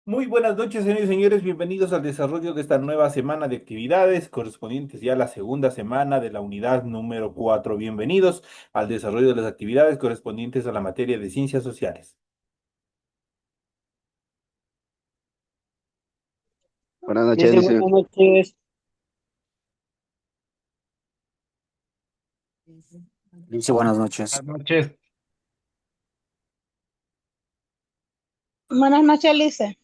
Muy buenas noches, señores y señores. Bienvenidos al desarrollo de esta nueva semana de actividades correspondientes ya a la segunda semana de la unidad número 4. Bienvenidos al desarrollo de las actividades correspondientes a la materia de ciencias sociales. Buenas noches, Dice dice. buenas noches. Dice buenas noches. Buenas noches. Buenas noches, Lice.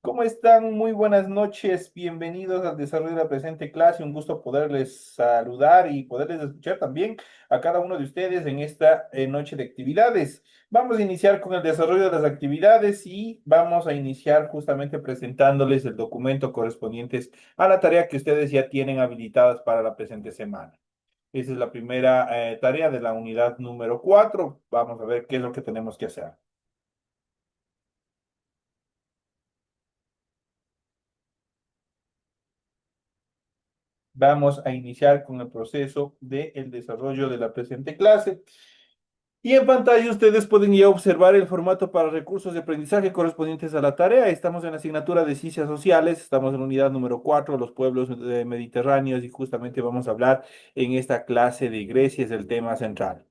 ¿Cómo están? Muy buenas noches. Bienvenidos al desarrollo de la presente clase. Un gusto poderles saludar y poderles escuchar también a cada uno de ustedes en esta noche de actividades. Vamos a iniciar con el desarrollo de las actividades y vamos a iniciar justamente presentándoles el documento correspondientes a la tarea que ustedes ya tienen habilitadas para la presente semana. Esa es la primera tarea de la unidad número 4. Vamos a ver qué es lo que tenemos que hacer. Vamos a iniciar con el proceso del desarrollo de la presente clase. Y en pantalla ustedes pueden ya observar el formato para recursos de aprendizaje correspondientes a la tarea. Estamos en la asignatura de Ciencias Sociales, estamos en la unidad número 4, los pueblos mediterráneos, y justamente vamos a hablar en esta clase de Grecia, es el tema central.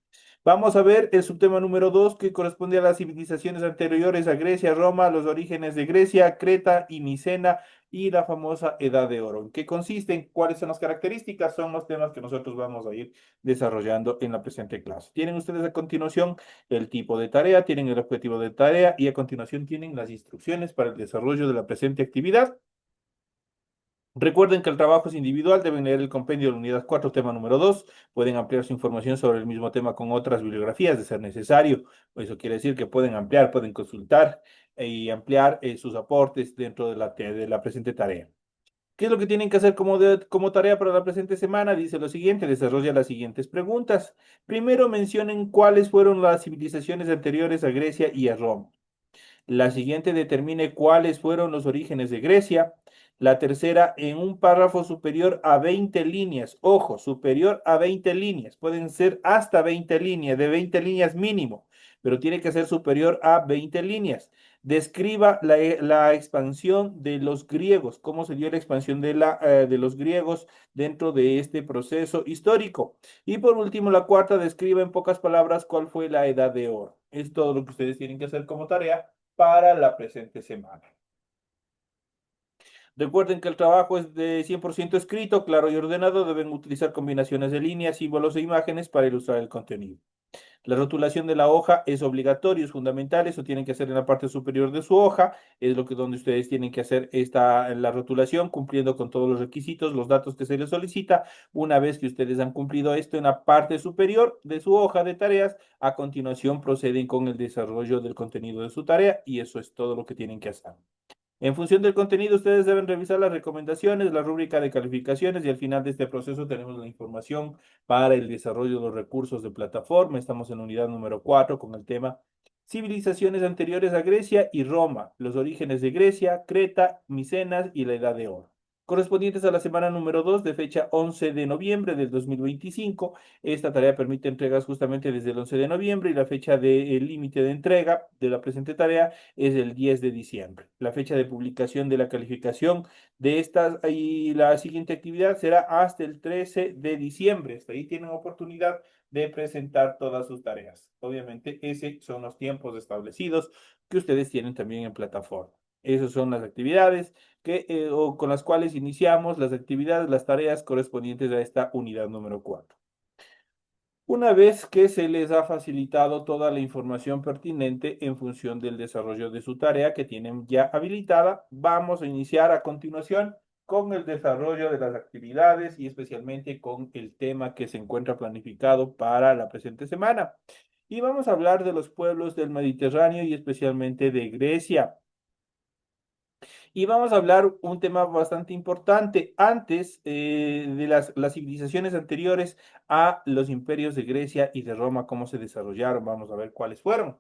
Vamos a ver el subtema número 2 que corresponde a las civilizaciones anteriores a Grecia, Roma, los orígenes de Grecia, Creta y Micena y la famosa Edad de Oro. ¿En qué consisten? ¿Cuáles son las características? Son los temas que nosotros vamos a ir desarrollando en la presente clase. Tienen ustedes a continuación el tipo de tarea, tienen el objetivo de tarea y a continuación tienen las instrucciones para el desarrollo de la presente actividad. Recuerden que el trabajo es individual, deben leer el compendio de la unidad 4, tema número 2. Pueden ampliar su información sobre el mismo tema con otras bibliografías de ser necesario. Eso quiere decir que pueden ampliar, pueden consultar y ampliar sus aportes dentro de la presente tarea. ¿Qué es lo que tienen que hacer como tarea para la presente semana? Dice lo siguiente, desarrolla las siguientes preguntas. Primero mencionen cuáles fueron las civilizaciones anteriores a Grecia y a Roma. La siguiente determine cuáles fueron los orígenes de Grecia. La tercera, en un párrafo superior a 20 líneas. Ojo, superior a 20 líneas. Pueden ser hasta 20 líneas, de 20 líneas mínimo, pero tiene que ser superior a 20 líneas. Describa la expansión de los griegos, cómo se dio la expansión de los griegos dentro de este proceso histórico. Y por último, la cuarta, describa en pocas palabras cuál fue la edad de oro. Es todo lo que ustedes tienen que hacer como tarea para la presente semana. Recuerden que el trabajo es de 100% escrito, claro y ordenado. Deben utilizar combinaciones de líneas, símbolos e imágenes para ilustrar el contenido. La rotulación de la hoja es obligatorio, es fundamental. Eso tienen que hacer en la parte superior de su hoja. Es donde ustedes tienen que hacer la rotulación, cumpliendo con todos los requisitos, los datos que se les solicita. Una vez que ustedes han cumplido esto en la parte superior de su hoja de tareas, a continuación proceden con el desarrollo del contenido de su tarea y eso es todo lo que tienen que hacer. En función del contenido, ustedes deben revisar las recomendaciones, la rúbrica de calificaciones y al final de este proceso tenemos la información para el desarrollo de los recursos de plataforma. Estamos en la unidad número 4 con el tema civilizaciones anteriores a Grecia y Roma, los orígenes de Grecia, Creta, Micenas y la Edad de Oro. Correspondientes a la semana número 2 de fecha 11 de noviembre del 2025. Esta tarea permite entregas justamente desde el 11 de noviembre y la fecha de límite de entrega de la presente tarea es el 10 de diciembre. La fecha de publicación de la calificación de estas y la siguiente actividad será hasta el 13 de diciembre. Hasta ahí tienen oportunidad de presentar todas sus tareas. Obviamente, esos son los tiempos establecidos que ustedes tienen también en plataforma. Esas son las actividades o con las cuales iniciamos las actividades, las tareas correspondientes a esta unidad número 4. Una vez que se les ha facilitado toda la información pertinente en función del desarrollo de su tarea que tienen ya habilitada, vamos a iniciar a continuación con el desarrollo de las actividades y especialmente con el tema que se encuentra planificado para la presente semana. Y vamos a hablar de los pueblos del Mediterráneo y especialmente de Grecia. Y vamos a hablar un tema bastante importante. Antes de las civilizaciones anteriores a los imperios de Grecia y de Roma, cómo se desarrollaron, vamos a ver cuáles fueron.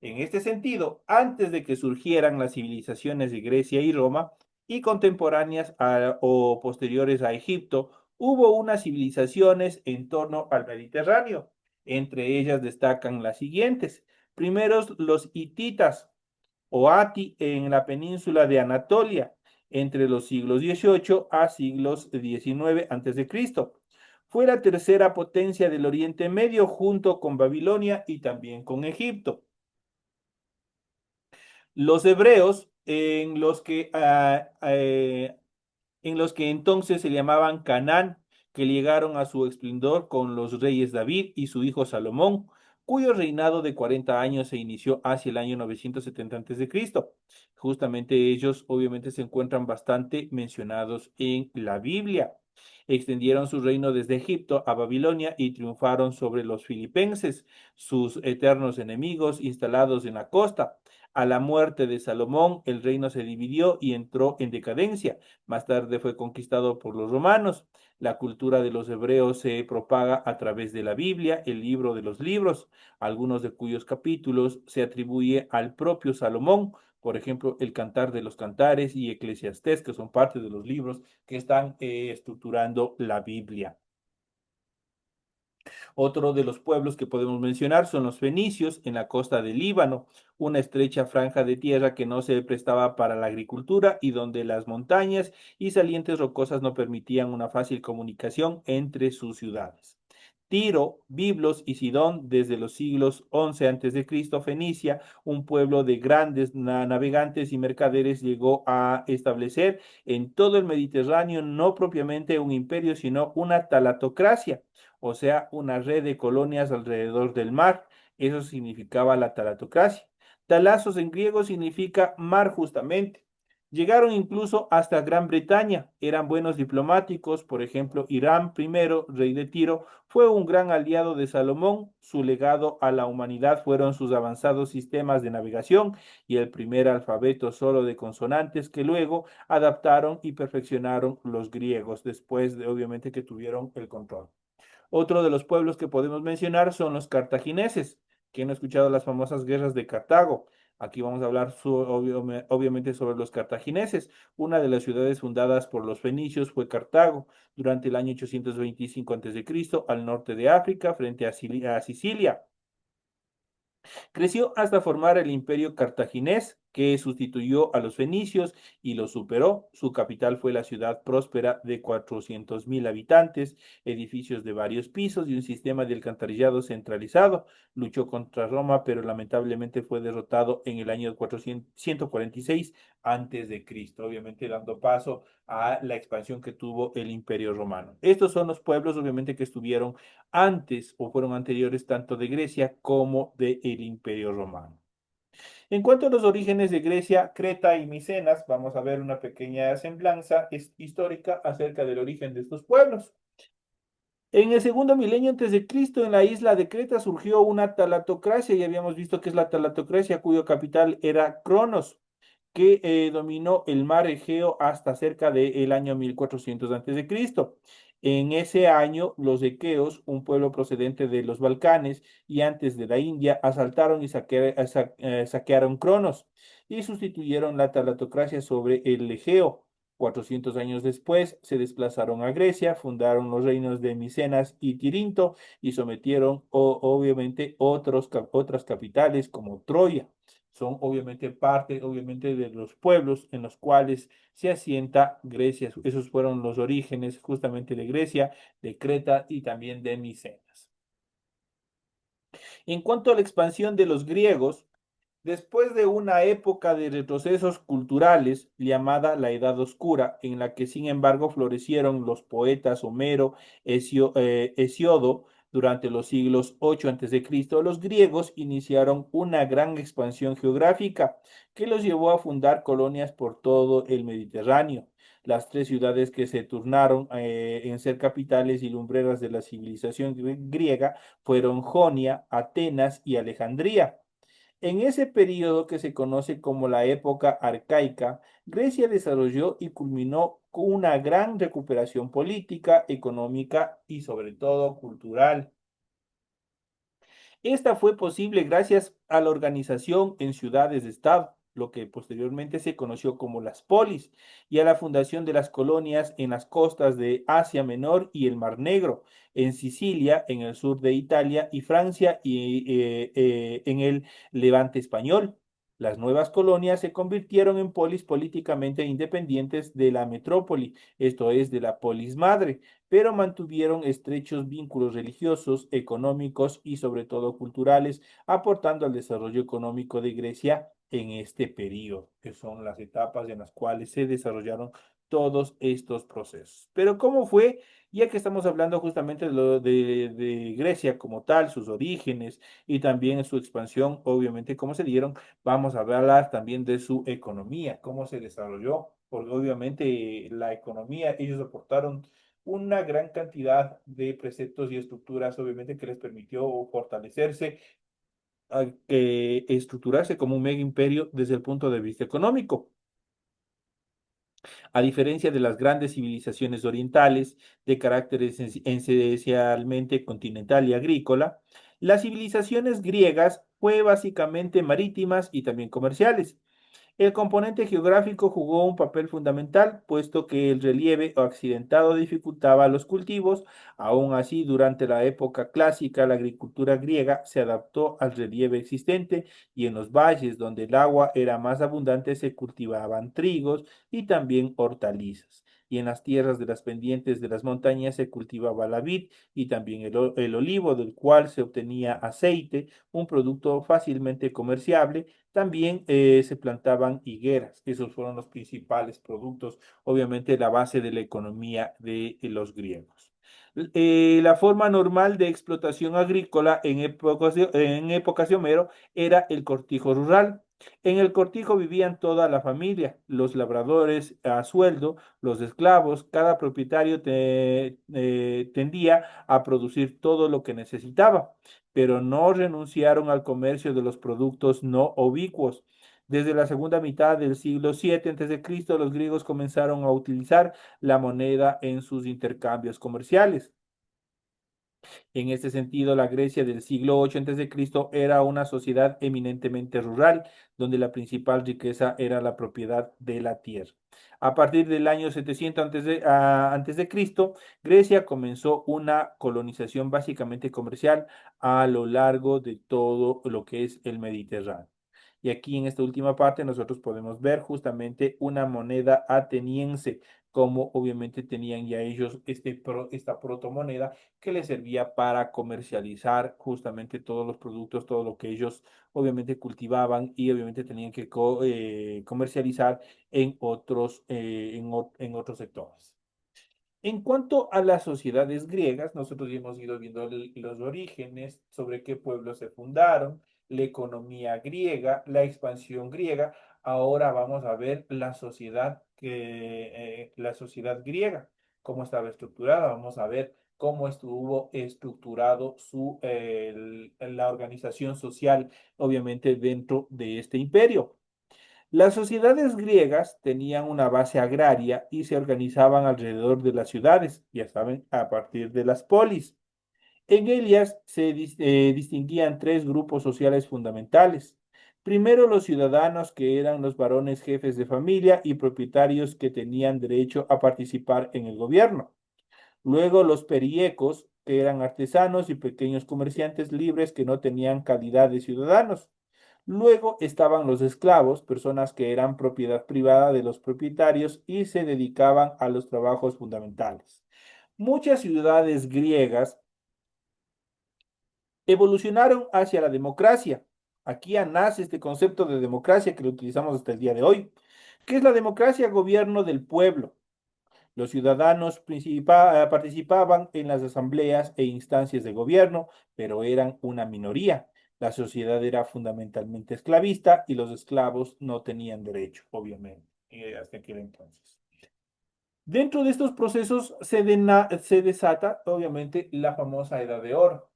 En este sentido, antes de que surgieran las civilizaciones de Grecia y Roma y contemporáneas o posteriores a Egipto, hubo unas civilizaciones en torno al Mediterráneo. Entre ellas destacan las siguientes. Primeros los hititas o Ati en la península de Anatolia entre los siglos XVIII a siglos XIX a.C. Fue la tercera potencia del Oriente Medio junto con Babilonia y también con Egipto. Los hebreos, en los que entonces se llamaban Canaán, que llegaron a su esplendor con los reyes David y su hijo Salomón, cuyo reinado de 40 años se inició hacia el año 970 a.C. Justamente ellos obviamente se encuentran bastante mencionados en la Biblia. Extendieron su reino desde Egipto a Babilonia y triunfaron sobre los filipenses, sus eternos enemigos instalados en la costa. A la muerte de Salomón, el reino se dividió y entró en decadencia. Más tarde fue conquistado por los romanos. La cultura de los hebreos se propaga a través de la Biblia, el libro de los libros, algunos de cuyos capítulos se atribuye al propio Salomón, por ejemplo, el Cantar de los Cantares y Eclesiastés, que son parte de los libros que están estructurando la Biblia. Otro de los pueblos que podemos mencionar son los fenicios en la costa del Líbano, una estrecha franja de tierra que no se prestaba para la agricultura y donde las montañas y salientes rocosas no permitían una fácil comunicación entre sus ciudades. Tiro, Biblos y Sidón desde los siglos XI a.C., Fenicia, un pueblo de grandes navegantes y mercaderes, llegó a establecer en todo el Mediterráneo no propiamente un imperio, sino una talatocracia, o sea, una red de colonias alrededor del mar. Eso significaba la talatocracia. Talasos en griego significa mar justamente. Llegaron incluso hasta Gran Bretaña, eran buenos diplomáticos, por ejemplo, Irán I, rey de Tiro, fue un gran aliado de Salomón, su legado a la humanidad fueron sus avanzados sistemas de navegación y el primer alfabeto solo de consonantes que luego adaptaron y perfeccionaron los griegos, después de obviamente que tuvieron el control. Otro de los pueblos que podemos mencionar son los cartagineses, que han escuchado las famosas guerras de Cartago. Aquí vamos a hablar obviamente sobre los cartagineses. Una de las ciudades fundadas por los fenicios fue Cartago durante el año 825 a.C. al norte de África, frente a Sicilia. Creció hasta formar el imperio cartaginés, que sustituyó a los fenicios y los superó. Su capital fue la ciudad próspera de 400.000 habitantes, edificios de varios pisos y un sistema de alcantarillado centralizado. Luchó contra Roma, pero lamentablemente fue derrotado en el año 446 antes de Cristo, obviamente dando paso a la expansión que tuvo el imperio romano. Estos son los pueblos, obviamente, que estuvieron antes o fueron anteriores tanto de Grecia como del Imperio Romano. En cuanto a los orígenes de Grecia, Creta y Micenas, vamos a ver una pequeña semblanza histórica acerca del origen de estos pueblos. En el segundo milenio antes de Cristo, en la isla de Creta surgió una talatocracia, y habíamos visto que es la talatocracia, cuyo capital era Cronos, que dominó el mar Egeo hasta cerca del año 1400 a.C. En ese año, los equeos, un pueblo procedente de los Balcanes y antes de la India, asaltaron y saquearon Cronos y sustituyeron la talatocracia sobre el Egeo. 400 años después se desplazaron a Grecia, fundaron los reinos de Micenas y Tirinto y sometieron obviamente otras capitales como Troya. Son obviamente parte obviamente de los pueblos en los cuales se asienta Grecia. Esos fueron los orígenes justamente de Grecia, de Creta y también de Micenas. En cuanto a la expansión de los griegos, después de una época de retrocesos culturales llamada la Edad Oscura, en la que sin embargo florecieron los poetas Homero, Hesiodo, durante los siglos 8 a.C., los griegos iniciaron una gran expansión geográfica que los llevó a fundar colonias por todo el Mediterráneo. Las tres ciudades que se turnaron en ser capitales y lumbreras de la civilización griega fueron Jonia, Atenas y Alejandría. En ese periodo que se conoce como la época arcaica, Grecia desarrolló y culminó con una gran recuperación política, económica y sobre todo cultural. Esta fue posible gracias a la organización en ciudades de Estado. lo que posteriormente se conoció como las polis, y a la fundación de las colonias en las costas de Asia Menor y el Mar Negro, en Sicilia, en el sur de Italia y Francia y en el Levante español. Las nuevas colonias se convirtieron en polis políticamente independientes de la metrópoli, esto es, de la polis madre, pero mantuvieron estrechos vínculos religiosos, económicos y sobre todo culturales, aportando al desarrollo económico de Grecia en este periodo, que son las etapas en las cuales se desarrollaron todos estos procesos. Pero ¿cómo fue? Ya que estamos hablando justamente de Grecia como tal, sus orígenes y también su expansión, obviamente, cómo se dieron, vamos a hablar también de su economía, cómo se desarrolló, porque obviamente la economía, ellos aportaron una gran cantidad de preceptos y estructuras, obviamente, que les permitió fortalecerse, estructurarse como un mega imperio desde el punto de vista económico. A diferencia de las grandes civilizaciones orientales de carácter esencialmente continental y agrícola, las civilizaciones griegas fue básicamente marítimas y también comerciales. El componente geográfico jugó un papel fundamental, puesto que el relieve accidentado dificultaba los cultivos. Aún así, durante la época clásica, la agricultura griega se adaptó al relieve existente y en los valles donde el agua era más abundante se cultivaban trigos y también hortalizas. Y en las tierras de las pendientes de las montañas se cultivaba la vid y también el olivo, del cual se obtenía aceite, un producto fácilmente comerciable. También se plantaban higueras. Esos fueron los principales productos, obviamente la base de la economía de los griegos. La forma normal de explotación agrícola en épocas de Homero era el cortijo rural. En el cortijo vivían toda la familia, los labradores a sueldo, los esclavos, cada propietario tendía a producir todo lo que necesitaba, pero no renunciaron al comercio de los productos no oblicuos. Desde la segunda mitad del siglo VII a.C., los griegos comenzaron a utilizar la moneda en sus intercambios comerciales. En este sentido, la Grecia del siglo VIII a.C. era una sociedad eminentemente rural, donde la principal riqueza era la propiedad de la tierra. A partir del año 700 antes de Cristo, Grecia comenzó una colonización básicamente comercial a lo largo de todo lo que es el Mediterráneo. Y aquí en esta última parte nosotros podemos ver justamente una moneda ateniense, como obviamente tenían ya ellos esta protomoneda que les servía para comercializar justamente todos los productos, todo lo que ellos obviamente cultivaban y obviamente tenían que comercializar en en otros sectores. En cuanto a las sociedades griegas, nosotros ya hemos ido viendo los orígenes, sobre qué pueblos se fundaron, la economía griega, la expansión griega. Ahora vamos a ver la sociedad griega, cómo estaba estructurada. Vamos a ver cómo estuvo estructurado la organización social, obviamente dentro de este imperio. Las sociedades griegas tenían una base agraria y se organizaban alrededor de las ciudades, ya saben, a partir de las polis. En ellas se distinguían tres grupos sociales fundamentales. Primero, los ciudadanos, que eran los varones jefes de familia y propietarios que tenían derecho a participar en el gobierno. Luego, los periecos, que eran artesanos y pequeños comerciantes libres que no tenían calidad de ciudadanos. Luego estaban los esclavos, personas que eran propiedad privada de los propietarios y se dedicaban a los trabajos fundamentales. Muchas ciudades griegas evolucionaron hacia la democracia. Aquí ya nace este concepto de democracia que lo utilizamos hasta el día de hoy. ¿Qué es la democracia? Gobierno del pueblo. Los ciudadanos participaban en las asambleas e instancias de gobierno, pero eran una minoría. La sociedad era fundamentalmente esclavista y los esclavos no tenían derecho, obviamente, hasta aquel entonces. Dentro de estos procesos se desata, obviamente, la famosa Edad de Oro.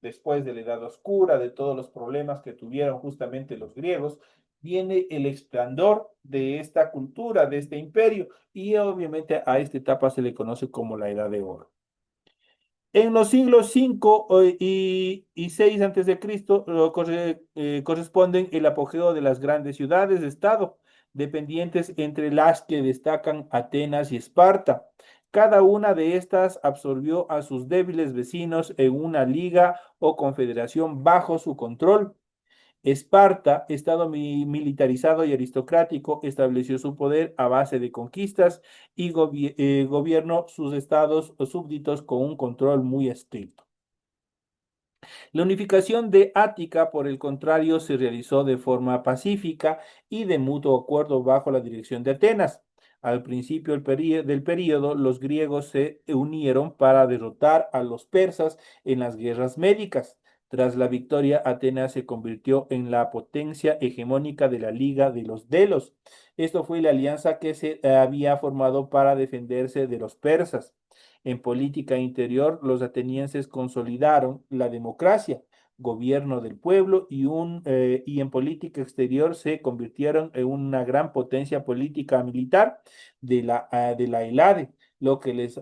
Después de la Edad Oscura, de todos los problemas que tuvieron justamente los griegos, viene el esplendor de esta cultura, de este imperio, y obviamente a esta etapa se le conoce como la Edad de Oro. En los siglos 5 y 6 antes de Cristo corresponden el apogeo de las grandes ciudades de Estado, dependientes entre las que destacan Atenas y Esparta. Cada una de estas absorbió a sus débiles vecinos en una liga o confederación bajo su control. Esparta, estado militarizado y aristocrático, estableció su poder a base de conquistas y gobernó sus estados o súbditos con un control muy estricto. La unificación de Ática, por el contrario, se realizó de forma pacífica y de mutuo acuerdo bajo la dirección de Atenas. Al principio del período, los griegos se unieron para derrotar a los persas en las guerras médicas. Tras la victoria, Atenas se convirtió en la potencia hegemónica de la Liga de los Delos. Esto fue la alianza que se había formado para defenderse de los persas. En política interior, los atenienses consolidaron la democracia, gobierno del pueblo y en política exterior se convirtieron en una gran potencia política militar de la Helade, lo que les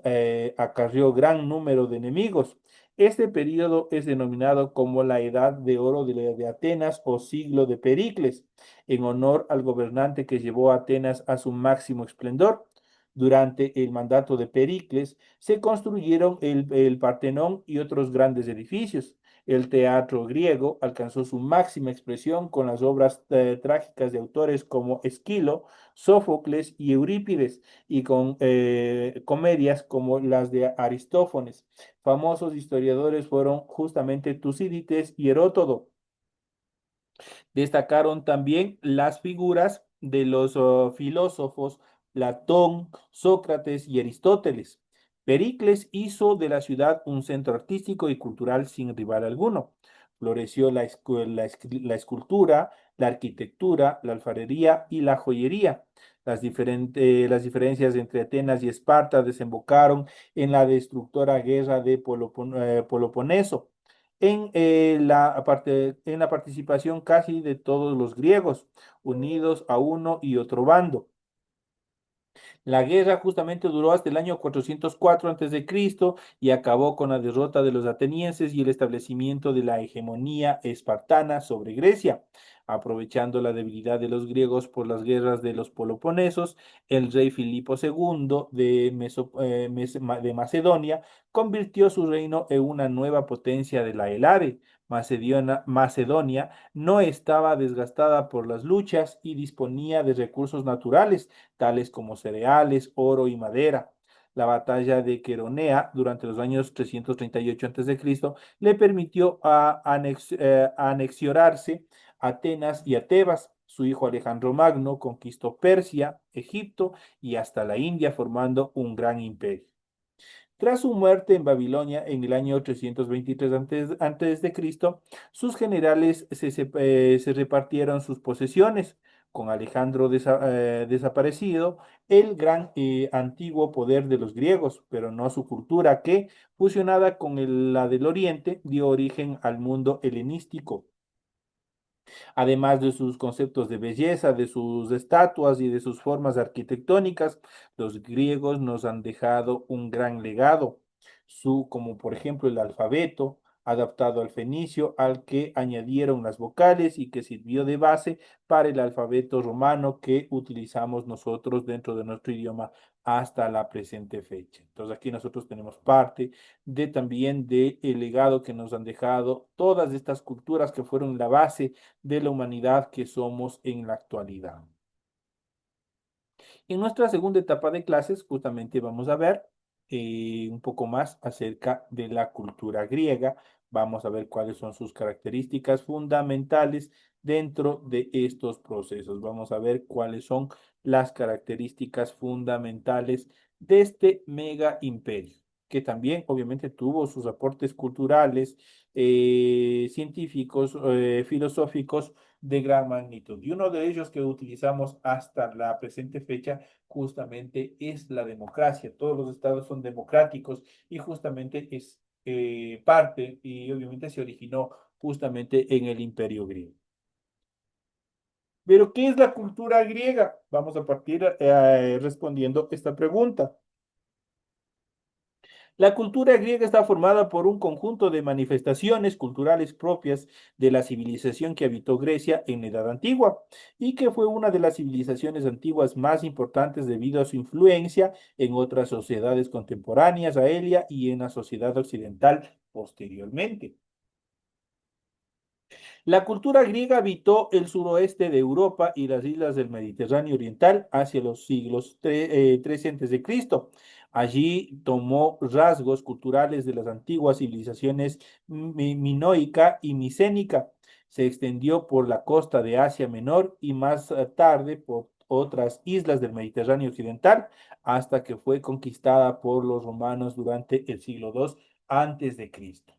acarrió gran número de enemigos. Este periodo es denominado como la Edad de Oro de Atenas o siglo de Pericles, en honor al gobernante que llevó a Atenas a su máximo esplendor. Durante el mandato de Pericles se construyeron el Partenón y otros grandes edificios. El teatro griego alcanzó su máxima expresión con las obras trágicas de autores como Esquilo, Sófocles y Eurípides, y con comedias como las de Aristófanes. Famosos historiadores fueron justamente Tucídides y Heródoto. Destacaron también las figuras de los filósofos Platón, Sócrates y Aristóteles. Pericles hizo de la ciudad un centro artístico y cultural sin rival alguno. Floreció la escultura, la arquitectura, la alfarería y la joyería. Las diferencias entre Atenas y Esparta desembocaron en la destructora guerra de Peloponeso en la participación casi de todos los griegos, unidos a uno y otro bando. La guerra justamente duró hasta el año 404 a.C. y acabó con la derrota de los atenienses y el establecimiento de la hegemonía espartana sobre Grecia. Aprovechando la debilidad de los griegos por las guerras de los Peloponesos, el rey Filipo II de Macedonia convirtió su reino en una nueva potencia de la Helade. Macedonia no estaba desgastada por las luchas y disponía de recursos naturales tales como cereales, oro y madera. La batalla de Queronea durante los años 338 a.C. le permitió anexionarse Atenas y a Tebas. Su hijo Alejandro Magno conquistó Persia, Egipto y hasta la India, formando un gran imperio. Tras su muerte en Babilonia en el año 323 antes de Cristo, sus generales se repartieron sus posesiones. Con Alejandro desaparecido, el gran antiguo poder de los griegos, pero no su cultura que, fusionada con la del Oriente, dio origen al mundo helenístico. Además de sus conceptos de belleza, de sus estatuas y de sus formas arquitectónicas, los griegos nos han dejado un gran legado, como por ejemplo el alfabeto, adaptado al fenicio, al que añadieron las vocales y que sirvió de base para el alfabeto romano que utilizamos nosotros dentro de nuestro idioma hasta la presente fecha. Entonces aquí nosotros tenemos parte de también del legado que nos han dejado todas estas culturas que fueron la base de la humanidad que somos en la actualidad. En nuestra segunda etapa de clases, justamente vamos a ver un poco más acerca de la cultura griega. Vamos a ver cuáles son sus características fundamentales dentro de estos procesos. Vamos a ver cuáles son las características fundamentales de este mega imperio, que también obviamente tuvo sus aportes culturales, científicos, filosóficos de gran magnitud. Y uno de ellos que utilizamos hasta la presente fecha justamente es la democracia. Todos los estados son democráticos y justamente es parte y obviamente se originó justamente en el imperio griego. Pero, ¿qué es la cultura griega? Vamos a partir respondiendo esta pregunta. La cultura griega está formada por un conjunto de manifestaciones culturales propias de la civilización que habitó Grecia en la Edad Antigua y que fue una de las civilizaciones antiguas más importantes debido a su influencia en otras sociedades contemporáneas a ella y en la sociedad occidental posteriormente. La cultura griega habitó el suroeste de Europa y las islas del Mediterráneo oriental hacia los siglos 13 a.C. Allí tomó rasgos culturales de las antiguas civilizaciones minoica y micénica. Se extendió por la costa de Asia Menor y más tarde por otras islas del Mediterráneo occidental hasta que fue conquistada por los romanos durante el siglo II antes de Cristo.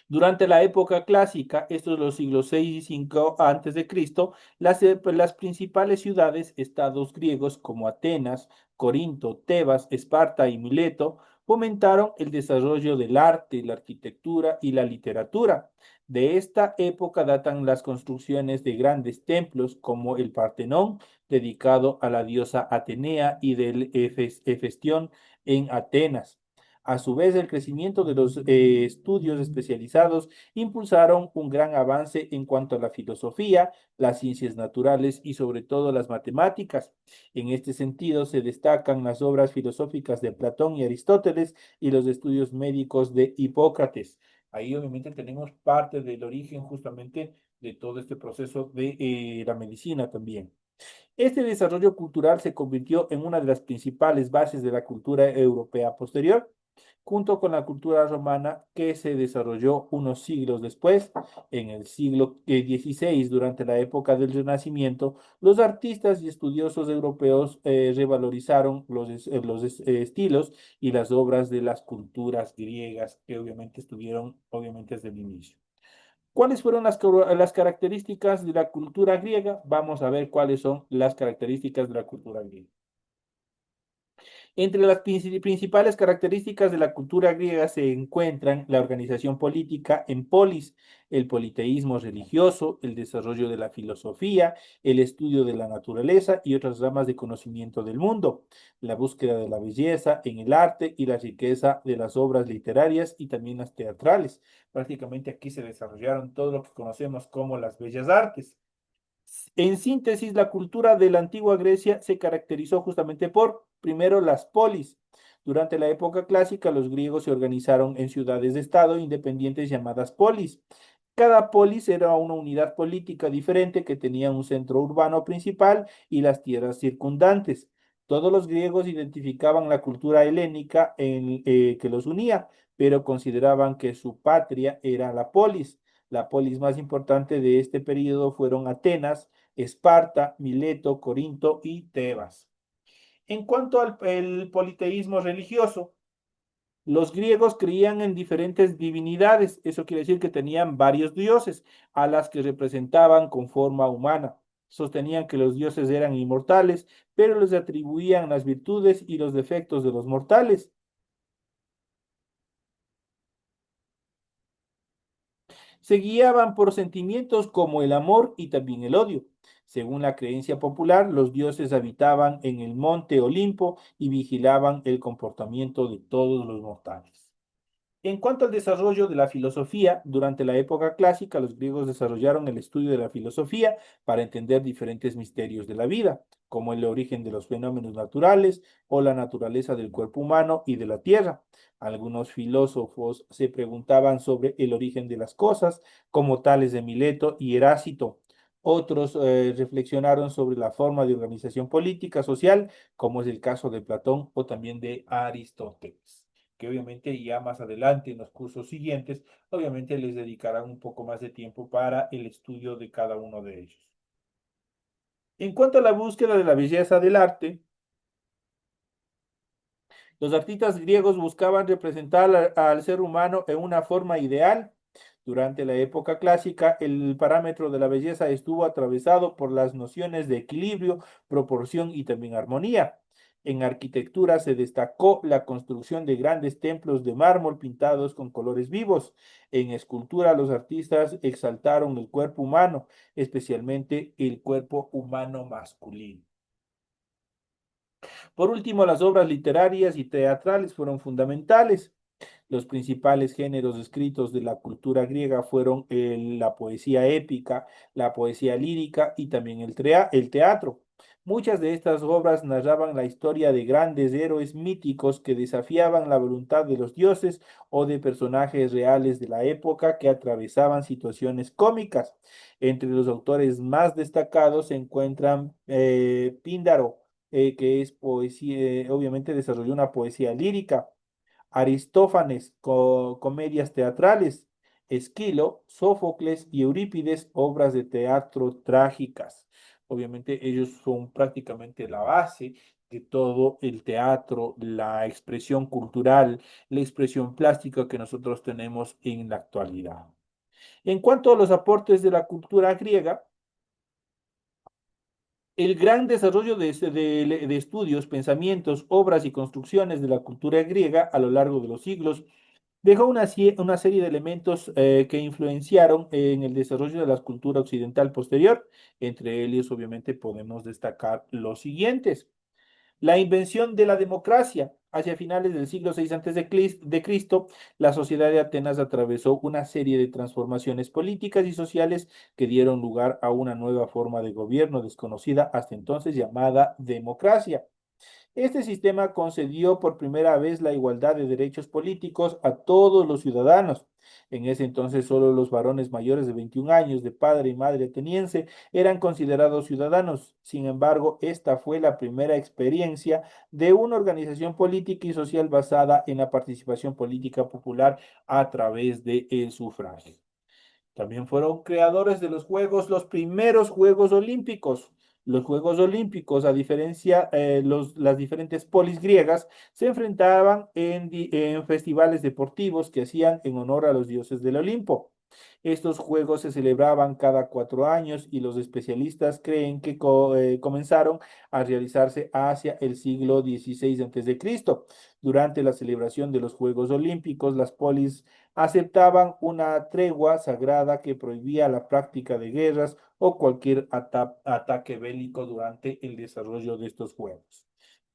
Durante la época clásica, estos los siglos 6 y 5 antes de Cristo, las principales ciudades, estados griegos como Atenas, Corinto, Tebas, Esparta y Mileto, fomentaron el desarrollo del arte, la arquitectura y la literatura. De esta época datan las construcciones de grandes templos como el Partenón, dedicado a la diosa Atenea, y del Hefestión en Atenas. A su vez, el crecimiento de los estudios especializados impulsaron un gran avance en cuanto a la filosofía, las ciencias naturales y sobre todo las matemáticas. En este sentido, se destacan las obras filosóficas de Platón y Aristóteles y los estudios médicos de Hipócrates. Ahí obviamente tenemos parte del origen justamente de todo este proceso de la medicina también. Este desarrollo cultural se convirtió en una de las principales bases de la cultura europea posterior, junto con la cultura romana que se desarrolló unos siglos después. En el siglo XVI, durante la época del Renacimiento, los artistas y estudiosos europeos revalorizaron los estilos y las obras de las culturas griegas que obviamente estuvieron obviamente desde el inicio. ¿Cuáles fueron las características de la cultura griega? Vamos a ver cuáles son las características de la cultura griega. Entre las principales características de la cultura griega se encuentran la organización política en polis, el politeísmo religioso, el desarrollo de la filosofía, el estudio de la naturaleza y otras ramas de conocimiento del mundo, la búsqueda de la belleza en el arte y la riqueza de las obras literarias y también las teatrales. Prácticamente aquí se desarrollaron todo lo que conocemos como las bellas artes. En síntesis, la cultura de la antigua Grecia se caracterizó justamente por, primero, las polis. Durante la época clásica, los griegos se organizaron en ciudades de estado independientes llamadas polis. Cada polis era una unidad política diferente que tenía un centro urbano principal y las tierras circundantes. Todos los griegos identificaban la cultura helénica que los unía, pero consideraban que su patria era la polis. La polis más importante de este periodo fueron Atenas, Esparta, Mileto, Corinto y Tebas. En cuanto al el politeísmo religioso, los griegos creían en diferentes divinidades, eso quiere decir que tenían varios dioses a las que representaban con forma humana. Sostenían que los dioses eran inmortales, pero les atribuían las virtudes y los defectos de los mortales. Se guiaban por sentimientos como el amor y también el odio. Según la creencia popular, los dioses habitaban en el monte Olimpo y vigilaban el comportamiento de todos los mortales. En cuanto al desarrollo de la filosofía, durante la época clásica los griegos desarrollaron el estudio de la filosofía para entender diferentes misterios de la vida, como el origen de los fenómenos naturales o la naturaleza del cuerpo humano y de la tierra. Algunos filósofos se preguntaban sobre el origen de las cosas, como tales de Mileto y Herácito. Otros reflexionaron sobre la forma de organización política, social, como es el caso de Platón o también de Aristóteles, que obviamente ya más adelante en los cursos siguientes, obviamente les dedicarán un poco más de tiempo para el estudio de cada uno de ellos. En cuanto a la búsqueda de la belleza del arte, los artistas griegos buscaban representar al ser humano en una forma ideal. Durante la época clásica, el parámetro de la belleza estuvo atravesado por las nociones de equilibrio, proporción y también armonía. En arquitectura se destacó la construcción de grandes templos de mármol pintados con colores vivos. En escultura, los artistas exaltaron el cuerpo humano, especialmente el cuerpo humano masculino. Por último, las obras literarias y teatrales fueron fundamentales. Los principales géneros escritos de la cultura griega fueron la poesía épica, la poesía lírica y también el teatro. Muchas de estas obras narraban la historia de grandes héroes míticos que desafiaban la voluntad de los dioses o de personajes reales de la época que atravesaban situaciones cómicas. Entre los autores más destacados se encuentran Píndaro, que es poesía, obviamente desarrolló una poesía lírica. Aristófanes, comedias teatrales, Esquilo, Sófocles y Eurípides, obras de teatro trágicas. Obviamente ellos son prácticamente la base de todo el teatro, la expresión cultural, la expresión plástica que nosotros tenemos en la actualidad. En cuanto a los aportes de la cultura griega, el gran desarrollo de estudios, pensamientos, obras y construcciones de la cultura griega a lo largo de los siglos dejó una serie de elementos que influenciaron en el desarrollo de la cultura occidental posterior. Entre ellos, obviamente, podemos destacar los siguientes. La invención de la democracia. Hacia finales del siglo VI de Cristo, la sociedad de Atenas atravesó una serie de transformaciones políticas y sociales que dieron lugar a una nueva forma de gobierno desconocida hasta entonces llamada democracia. Este sistema concedió por primera vez la igualdad de derechos políticos a todos los ciudadanos. En ese entonces solo los varones mayores de 21 años de padre y madre ateniense eran considerados ciudadanos. Sin embargo, esta fue la primera experiencia de una organización política y social basada en la participación política popular a través del sufragio. También fueron creadores de los primeros Juegos Olímpicos. Los Juegos Olímpicos, a diferencia las diferentes polis griegas, se enfrentaban en festivales deportivos que hacían en honor a los dioses del Olimpo. Estos juegos se celebraban cada 4 años y los especialistas creen que comenzaron a realizarse hacia el siglo XVI a.C. Durante la celebración de los Juegos Olímpicos, las polis aceptaban una tregua sagrada que prohibía la práctica de guerras o cualquier ataque bélico durante el desarrollo de estos juegos.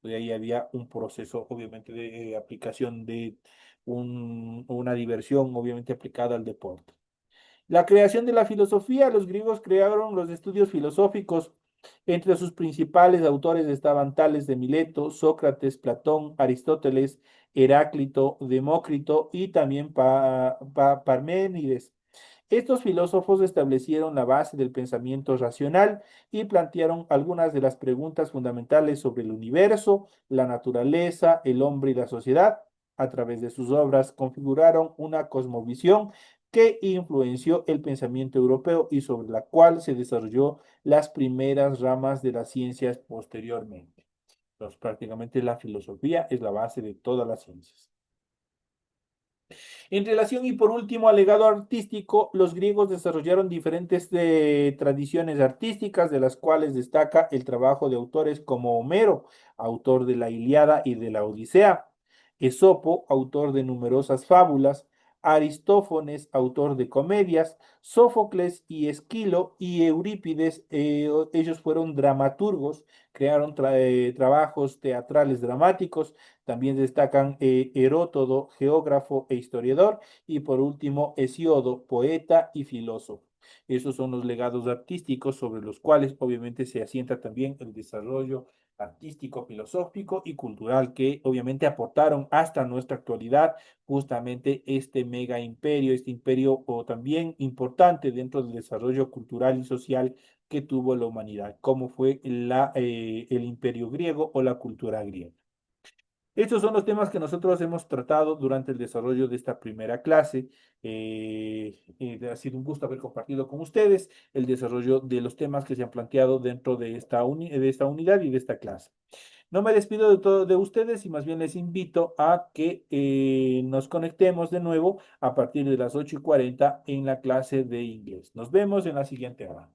De ahí había un proceso, obviamente, de aplicación de una diversión, obviamente, aplicada al deporte. La creación de la filosofía, los griegos crearon los estudios filosóficos. Entre sus principales autores estaban Tales de Mileto, Sócrates, Platón, Aristóteles, Heráclito, Demócrito y también Parménides. Estos filósofos establecieron la base del pensamiento racional y plantearon algunas de las preguntas fundamentales sobre el universo, la naturaleza, el hombre y la sociedad. A través de sus obras configuraron una cosmovisión que influenció el pensamiento europeo y sobre la cual se desarrolló las primeras ramas de las ciencias posteriormente. Entonces, prácticamente la filosofía es la base de todas las ciencias. En relación y por último al legado artístico, los griegos desarrollaron diferentes tradiciones artísticas, de las cuales destaca el trabajo de autores como Homero, autor de la Ilíada y de la Odisea, Esopo, autor de numerosas fábulas, Aristófanes, autor de comedias, Sófocles y Esquilo y Eurípides, ellos fueron dramaturgos, crearon trabajos teatrales dramáticos. También destacan Heródoto, geógrafo e historiador, y por último Hesíodo, poeta y filósofo. Esos son los legados artísticos sobre los cuales obviamente se asienta también el desarrollo artístico, filosófico y cultural que obviamente aportaron hasta nuestra actualidad justamente este mega imperio, este imperio o también importante dentro del desarrollo cultural y social que tuvo la humanidad, como fue el imperio griego o la cultura griega. Estos son los temas que nosotros hemos tratado durante el desarrollo de esta primera clase. Ha sido un gusto haber compartido con ustedes el desarrollo de los temas que se han planteado dentro de de esta unidad y de esta clase. No me despido de todo de ustedes y más bien les invito a que nos conectemos de nuevo a partir de las 8:40 en la clase de inglés. Nos vemos en la siguiente hora.